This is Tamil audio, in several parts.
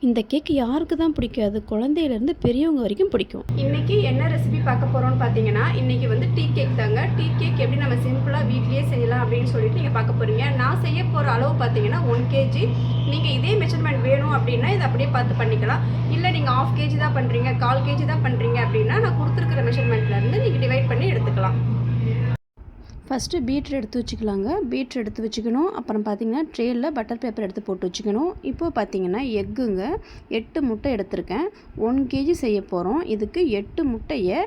இந்த கேக் யாருக்கு தான் பிடிக்காது? குழந்தையிலேருந்து பெரியவங்க வரைக்கும் பிடிக்கும். இன்றைக்கி என்ன ரெசிபி பார்க்க போகிறோன்னு பார்த்தீங்கன்னா, இன்றைக்கி வந்து டீ கேக் தாங்க. டீ கேக் எப்படி நம்ம சிம்பிளாக வீட்லேயே செய்யலாம் அப்படின்னு சொல்லிட்டு நீங்கள் பார்க்க போகிறீங்க. நான் செய்ய போகிற அளவு பார்த்தீங்கன்னா 1 kg. நீங்கள் இதே மெஷர்மெண்ட் வேணும் அப்படின்னா இதை அப்படியே பார்த்து பண்ணிக்கலாம். இல்லை நீங்கள் 1/2 kg தான் பண்ணுறீங்க, 1/4 kg தான் பண்ணுறீங்க அப்படின்னா நான் கொடுத்துருக்கிற மெஷர்மெண்ட்லேருந்து நீங்கள் டிவைட் பண்ணி எடுத்துக்கலாம். ஃபஸ்ட்டு பீட்ரு எடுத்து வச்சுக்கலாங்க. பீட்ரு எடுத்து வச்சுக்கணும். அப்புறம் பார்த்திங்கன்னா ட்ரேயில் பட்டர் பேப்பர் எடுத்து போட்டு வச்சுக்கணும். இப்போது பார்த்திங்கன்னா எக்குங்க 8 முட்டை எடுத்திருக்கேன். 1 kg செய்ய போகிறோம். இதுக்கு 8 முட்டையை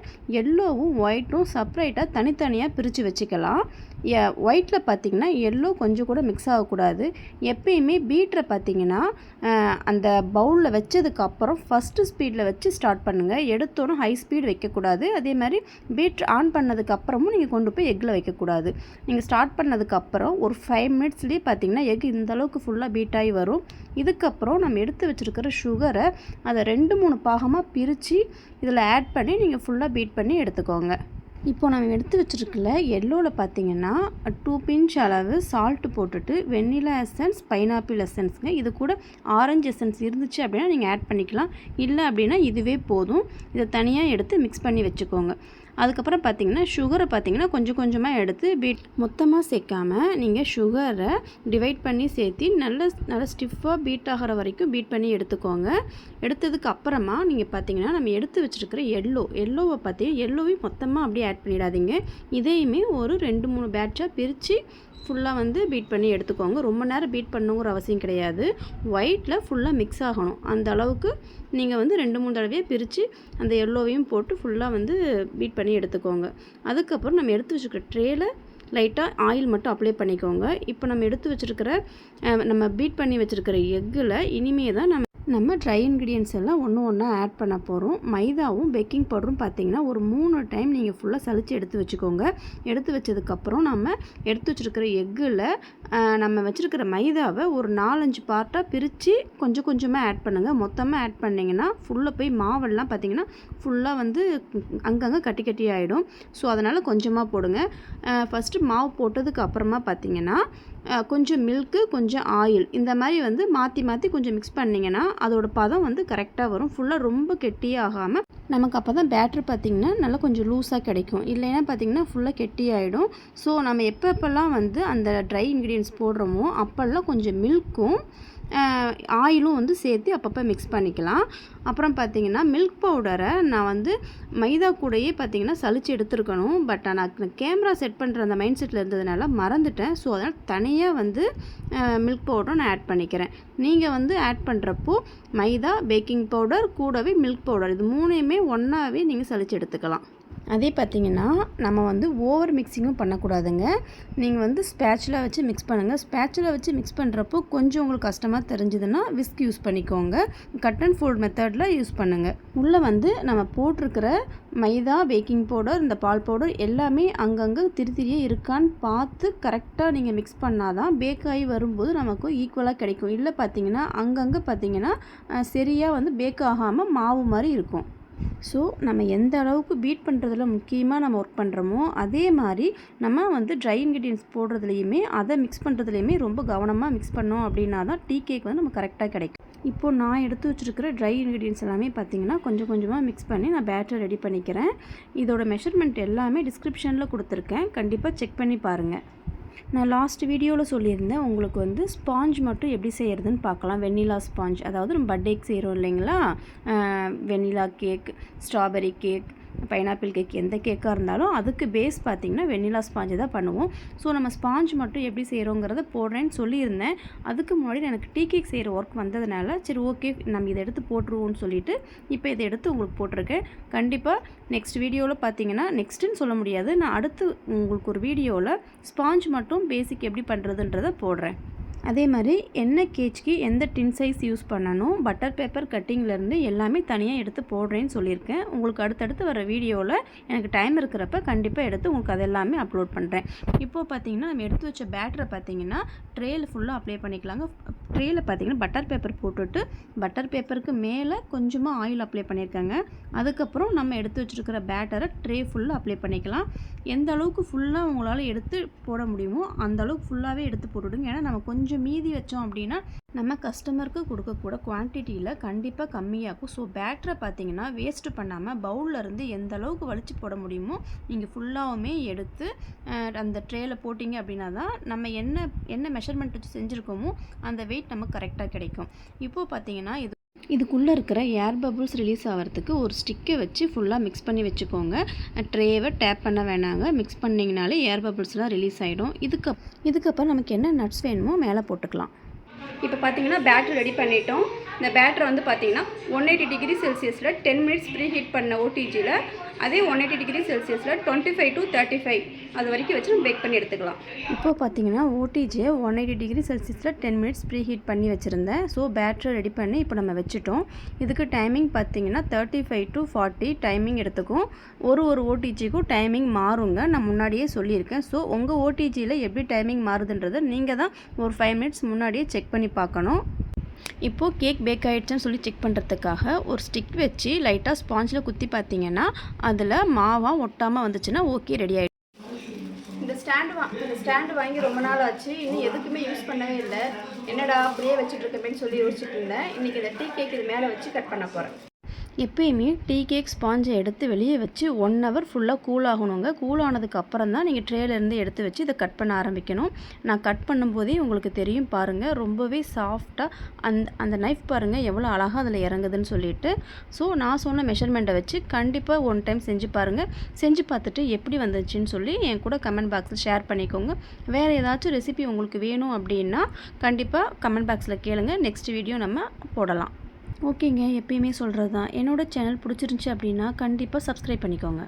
எல்லோவும் ஒயிட்டும் செப்ரேட்டாக தனித்தனியாக பிரித்து வச்சுக்கலாம். ஒயிட்டில் பார்த்திங்கன்னா எல்லோ கொஞ்சம் கூட மிக்ஸ் ஆகக்கூடாது. எப்பயுமே பீட்ரை பார்த்திங்கன்னா அந்த பவுலில் வச்சதுக்கப்புறம் ஃபஸ்ட்டு ஸ்பீடில் வச்சு ஸ்டார்ட் பண்ணுங்கள். எடுத்தோன்னு ஹை ஸ்பீடு வைக்கக்கூடாது. அதே மாதிரி பீட்ரு ஆன் பண்ணதுக்கப்புறமும் நீங்கள் கொண்டு போய் எக்கில் வைக்கக்கூடாது. நீங்கள் ஸ்டார்ட் பண்ணதுக்கப்புறம் ஒரு 5 மினிட்ஸ்லேயே பார்த்திங்கன்னா எக் இந்தளவுக்கு ஃபுல்லாக பீட் ஆகி வரும். இதுக்கப்புறம் நம்ம எடுத்து வச்சுருக்கிற சுகரை அதை 2-3 பாகமாக பிரித்து இதில் ஆட் பண்ணி நீங்கள் ஃபுல்லாக பீட் பண்ணி எடுத்துக்கோங்க. இப்போ நம்ம எடுத்து வச்சுருக்கல எல்லோவில் பார்த்திங்கன்னா 2 பிஞ்ச் அளவு சால்ட்டு போட்டுட்டு வெண்ணிலா எசன்ஸ், பைனாப்பிள் எசன்ஸுங்க. இது கூட ஆரஞ்சு எசன்ஸ் இருந்துச்சு அப்படின்னா நீங்கள் ஆட் பண்ணிக்கலாம். இல்லை அப்படின்னா இதுவே போதும். இதை தனியாக எடுத்து மிக்ஸ் பண்ணி வச்சுக்கோங்க. அதுக்கப்புறம் பார்த்திங்கன்னா சுகரை பார்த்திங்கன்னா கொஞ்சம் கொஞ்சமாக எடுத்து மொத்தமாக சேர்க்காமல் நீங்கள் சுகரை டிவைட் பண்ணி சேர்த்து நல்லா ஸ்டிஃபாக பீட் ஆகிற வரைக்கும் பீட் பண்ணி எடுத்துக்கோங்க. எடுத்ததுக்கு அப்புறமா நீங்கள் பார்த்திங்கன்னா நம்ம எடுத்து வச்சுருக்கிற எல்லோவை பார்த்திங்கன்னா எல்லோவையும் மொத்தமாக அப்படியே ஆட் பண்ணிடாதீங்க. இதையுமே ஒரு 2-3 பேட்சாக பிரித்து ஃபுல்லாக வந்து பீட் பண்ணி எடுத்துக்கோங்க. ரொம்ப நேரம் பீட் பண்ணுங்கிற அவசியம் கிடையாது. ஒயிட்டில் ஃபுல்லாக மிக்ஸ் ஆகணும். அந்த அளவுக்கு நீங்கள் வந்து 2-3 தடவையாக பிரித்து அந்த எல்லோவையும் போட்டு ஃபுல்லாக வந்து பீட் பண்ணி எடுத்துக்கோங்க. அதுக்கப்புறம் நம்ம எடுத்து வச்சுருக்கிற ட்ரேயில் லைட்டாக ஆயில் மட்டும் அப்ளை பண்ணிக்கோங்க. இப்போ நம்ம எடுத்து வச்சுருக்கிற நம்ம பீட் பண்ணி வச்சுருக்கிற எக்கில் இனிமே தான் நம்ம ட்ரை இன்க்ரீடியன்ஸ் எல்லாம் ஒன்றா ஆட் பண்ண போகிறோம். மைதாவும் பேக்கிங் பவுடரும் பார்த்திங்கன்னா ஒரு 3 டைம் நீங்கள் ஃபுல்லாக சலித்து எடுத்து வச்சுக்கோங்க. எடுத்து வச்சதுக்கப்புறம் நம்ம எடுத்து வச்சுருக்கிற எக்கில் நம்ம வச்சுருக்கிற மைதாவை ஒரு 4-5 பார்ட்டாக பிரித்து கொஞ்சம் கொஞ்சமாக ஆட் பண்ணுங்கள். மொத்தமாக ஆட் பண்ணிங்கன்னா ஃபுல்லாக போய் மாவெல்லாம் பார்த்திங்கன்னா ஃபுல்லாக வந்து அங்கங்கே கட்டி கட்டி ஆகிடும். ஸோ அதனால் கொஞ்சமாக போடுங்க. ஃபஸ்ட்டு மாவு போட்டதுக்கு அப்புறமா பார்த்திங்கன்னா கொஞ்சம் மில்க்கு, கொஞ்சம் ஆயில் இந்த மாதிரி வந்து மாற்றி மாற்றி கொஞ்சம் மிக்ஸ் பண்ணிங்கன்னா அதோட பதம் வந்து கரெக்டாக வரும். ஃபுல்லாக ரொம்ப கெட்டியாக ஆகாமல் நமக்கு அப்போ தான் பேட்ரு பார்த்திங்கன்னா நல்லா கொஞ்சம் லூஸாக கிடைக்கும். இல்லைன்னா பார்த்திங்கன்னா ஃபுல்லாக கெட்டி ஆகிடும். ஸோ நம்ம எப்பப்பெல்லாம் வந்து அந்த ட்ரை இன்க்ரீடியன்ஸ் போடுறோமோ அப்போல்லாம் கொஞ்சம் மில்க்கும் ஆயிலும் வந்து சேர்த்து அப்பப்போ மிக்ஸ் பண்ணிக்கலாம். அப்புறம் பார்த்திங்கன்னா மில்க் பவுடரை நான் வந்து மைதா கூடையே பார்த்திங்கன்னா சலித்து எடுத்துருக்கணும். பட் நான் கேமரா செட் பண்ணுற அந்த மைண்ட் செட்டில் இருந்ததுனால மறந்துட்டேன். ஸோ அதனால் தனியாக வந்து மில்க் பவுடரை நான் ஆட் பண்ணிக்கிறேன். நீங்கள் வந்து ஆட் பண்ணுறப்போ மைதா, பேக்கிங் பவுடர் கூடவே மில்க் பவுடர் இது 3யுமே ஒன்றாவே நீங்கள் சலித்து எடுத்துக்கலாம். அதே பார்த்திங்கன்னா நம்ம வந்து ஓவர் மிக்சிங்கும் பண்ணக்கூடாதுங்க. நீங்கள் வந்து ஸ்பேச்சுலா வச்சு மிக்ஸ் பண்ணுங்கள். ஸ்பேச்சுலா வச்சு மிக்ஸ் பண்ணுறப்போ கொஞ்சம் உங்களுக்கு கஷ்டமாக தெரிஞ்சுதுன்னா விஸ்க் யூஸ் பண்ணிக்கோங்க. கட் அண்ட் ஃபோல்ட் மெத்தடில் யூஸ் பண்ணுங்கள். உள்ளே வந்து நம்ம போட்டிருக்கிற மைதா, பேக்கிங் பவுடர், இந்த பால் பவுடர் எல்லாமே அங்கங்கே திரியே இருக்கான்னு பார்த்து கரெக்டாக நீங்கள் மிக்ஸ் பண்ணால் தான் பேக் ஆகி வரும்போது நமக்கு ஈக்குவலாக கிடைக்கும். இல்லை பார்த்திங்கன்னா அங்கங்கே பார்த்திங்கன்னா சரியாக வந்து பேக் ஆகாமல் மாவு மாதிரி இருக்கும். ஸோ நம்ம எந்த அளவுக்கு பீட் பண்ணுறதுல முக்கியமாக நம்ம ஒர்க் பண்ணுறோமோ அதே மாதிரி நம்ம வந்து ட்ரை இன்க்ரீடியன்ஸ் போடுறதுலையுமே அதை மிக்ஸ் பண்ணுறதுலையுமே ரொம்ப கவனமாக மிக்ஸ் பண்ணோம் அப்படின்னா தான் டீ கேக் வந்து நம்ம கரெக்டாக கிடைக்கும். இப்போது நான் எடுத்து வச்சுருக்கிற ட்ரை இன்க்ரீடியன்ஸ் எல்லாமே பார்த்திங்கன்னா கொஞ்சம் கொஞ்சமாக மிக்ஸ் பண்ணி நான் பேட்டர் ரெடி பண்ணிக்கிறேன். இதோட மெஷர்மெண்ட் எல்லாமே டிஸ்கிரிப்ஷனில் கொடுத்துருக்கேன். கண்டிப்பாக செக் பண்ணி பாருங்கள். நான் லாஸ்ட் வீடியோவில் சொல்லியிருந்தேன் உங்களுக்கு வந்து ஸ்பாஞ்ச் மட்டும் எப்படி செய்கிறதுன்னு பார்க்கலாம். வெண்ணிலா ஸ்பாஞ்ச், அதாவது நம்ம பர்த்டேக்கு செய்கிறோம் இல்லைங்களா, வெண்ணிலா cake, strawberry cake, pineapple cake எந்த கேக்காக இருந்தாலும் அதுக்கு பேஸ் பார்த்திங்கன்னா வெண்ணிலா ஸ்பாஞ்சு தான் பண்ணுவோம். ஸோ நம்ம ஸ்பாஞ்ச் மட்டும் எப்படி செய்கிறோங்கிறத போடுறேன்னு சொல்லியிருந்தேன். அதுக்கு முன்னாடி எனக்கு டீ கேக் செய்கிற ஒர்க் வந்ததுனால சரி ஓகே நம்ம இதை எடுத்து போட்டுருவோம்னு சொல்லிவிட்டு இப்போ இதை எடுத்து உங்களுக்கு போட்டிருக்கேன். கண்டிப்பாக நெக்ஸ்ட் வீடியோவில் பார்த்திங்கன்னா நெக்ஸ்ட்டுன்னு சொல்ல முடியாது, நான் அடுத்து உங்களுக்கு ஒரு வீடியோவில் ஸ்பாஞ்ச் மட்டும் பேசிக் எப்படி பண்ணுறதுன்றதை போடுறேன். அதே மாதிரி என்ன கேஜ்க்கு எந்த டின் சைஸ் யூஸ் பண்ணணும், பட்டர் பேப்பர் கட்டிங்லேருந்து எல்லாமே தனியாக எடுத்து போடுறேன்னு சொல்லியிருக்கேன். உங்களுக்கு அடுத்தடுத்து வர வீடியோவில் எனக்கு டைம் இருக்கிறப்ப கண்டிப்பாக எடுத்து உங்களுக்கு அதெல்லாமே அப்லோட் பண்ணுறேன். இப்போது பார்த்திங்கன்னா நம்ம எடுத்து வச்ச பேட்டரை பார்த்திங்கன்னா ட்ரேயில் ஃபுல்லாக அப்ளை பண்ணிக்கலாங்க. ட்ரேயில் பார்த்திங்கன்னா பட்டர் பேப்பர் போட்டுட்டு பட்டர் பேப்பருக்கு மேலே கொஞ்சமாக ஆயில் அப்ளை பண்ணியிருக்காங்க. அதுக்கப்புறம் நம்ம எடுத்து வச்சுருக்கிற பேட்டரை ட்ரே ஃபுல்லாக அப்ளை பண்ணிக்கலாம். எந்த அளவுக்கு ஃபுல்லாக உங்களால் எடுத்து போட முடியுமோ அந்த அளவுக்கு ஃபுல்லாகவே எடுத்து போட்டுவிடுங்க. ஏன்னா நம்ம கொஞ்சம் மீதி வச்சோம் அப்படின்னா நம்ம கஸ்டமருக்கு கொடுக்கக்கூட குவான்டிட்டியில் கண்டிப்பாக கம்மியாகும். ஸோ பேட்டரை பார்த்தீங்கன்னா வேஸ்ட்டு பண்ணாமல் பவுலில் இருந்து எந்த அளவுக்கு வலிச்சு போட முடியுமோ நீங்கள் ஃபுல்லாகவுமே எடுத்து அந்த ட்ரேயில் போட்டிங்க அப்படின்னா தான் நம்ம என்ன மெஷர்மெண்ட் வச்சு செஞ்சுருக்கோமோ அந்த வெயிட் நமக்கு கரெக்டாக கிடைக்கும். இப்போது பார்த்தீங்கன்னா இதுக்குள்ளே இருக்கிற ஏர் பபுள்ஸ் ரிலீஸ் ஆகிறதுக்கு ஒரு ஸ்டிக்கை வச்சு ஃபுல்லாக மிக்ஸ் பண்ணி வச்சுக்கோங்க. ட்ரேவை டேப் பண்ண வேணாங்க. மிக்ஸ் பண்ணிங்கனாலே ஏர் பபுள்ஸ்லாம் ரிலீஸ் ஆகிடும். இதுக்கப்புறம் நமக்கு என்ன நட்ஸ் வேணுமோ மேலே போட்டுக்கலாம். இப்போ பார்த்தீங்கன்னா பேட்டர் ரெடி பண்ணிட்டோம். இந்த பேட்டரை வந்து பார்த்தீங்கன்னா 180 டிகிரி செல்சியஸில் 10 மினிட்ஸ் ப்ரீ ஹீட் பண்ண ஓடிஜியில் அதே 180 டிகிரி செல்சியஸில் 25 to 35 அது வரைக்கும் வச்சு நம்ம பேக் பண்ணி எடுத்துக்கலாம். இப்போது பார்த்தீங்கன்னா ஓடிஜியை 180 டிகிரி செல்சியஸில் 10 மினிட்ஸ் ப்ரீ ஹீட் பண்ணி வச்சுருந்தேன். ஸோ பேட்டரை ரெடி பண்ணி இப்போ நம்ம வச்சுட்டோம். இதுக்கு டைமிங் பார்த்தீங்கன்னா 35 to 40 டைமிங் எடுத்துக்கும். ஒரு ஓடிஜிக்கும் டைமிங் மாறுங்க. நான் முன்னாடியே சொல்லியிருக்கேன். ஸோ உங்கள் ஓடிஜியில் எப்படி டைமிங் மாறுதுன்றதை நீங்கள் தான் ஒரு 5 மினிட்ஸ் முன்னாடியே செக் பண்ணி பார்க்கணும். இப்போது கேக் பேக் ஆகிடுச்சுன்னு சொல்லி செக் பண்ணுறதுக்காக ஒரு ஸ்டிக் வச்சு லைட்டாக ஸ்பாஞ்சில் குத்தி பார்த்தீங்கன்னா அதில் மாவாக ஒட்டாமல் வந்துச்சுன்னா ஓகே, ரெடி ஆகிடும். இந்த ஸ்டாண்டு வாங்கி ரொம்ப நாள் ஆச்சு. இன்னும் எதுக்குமே யூஸ் பண்ணவே இல்லை. என்னடா அப்படியே வச்சுட்டு இருக்கேன்னு சொல்லி யோசிச்சுட்டு இருந்தேன். இன்றைக்கி இந்த டீ கேக் இது மேலே வச்சு கட் பண்ண போகிறேன். எப்பயுமே டீ கேக் ஸ்பாஞ்சை எடுத்து வெளியே வச்சு 1 hour ஃபுல்லாக கூல் ஆகணுங்க. கூல் ஆனதுக்கு அப்புறம் தான் நீங்கள் ட்ரேலேருந்து எடுத்து வச்சு இதை கட் பண்ண ஆரம்பிக்கணும். நான் கட் பண்ணும்போதே உங்களுக்கு தெரியும் பாருங்கள், ரொம்பவே சாஃப்டாக அந்த நைஃப் பாருங்கள் எவ்வளோ அழகாக அதில் இறங்குதுன்னு சொல்லிட்டு. ஸோ நான் சொன்ன மெஷர்மெண்ட்டை வச்சு கண்டிப்பாக 1 டைம் செஞ்சு பாருங்கள். செஞ்சு பார்த்துட்டு எப்படி வந்துச்சுன்னு சொல்லி என் கூட கமெண்ட் பாக்ஸில் ஷேர் பண்ணிக்கோங்க. வேறு ஏதாச்சும் ரெசிபி உங்களுக்கு வேணும் அப்படின்னா கண்டிப்பாக கமெண்ட் பாக்ஸில் கேளுங்க. நெக்ஸ்ட் வீடியோ நம்ம போடலாம். ஓகேங்க, எப்பயுமே சொல்கிறது தான். என்னோடய சேனல் பிடிச்சிருந்துச்சி அப்படின்னா கண்டிப்பாக சப்ஸ்கிரைப் பண்ணிக்கோங்க.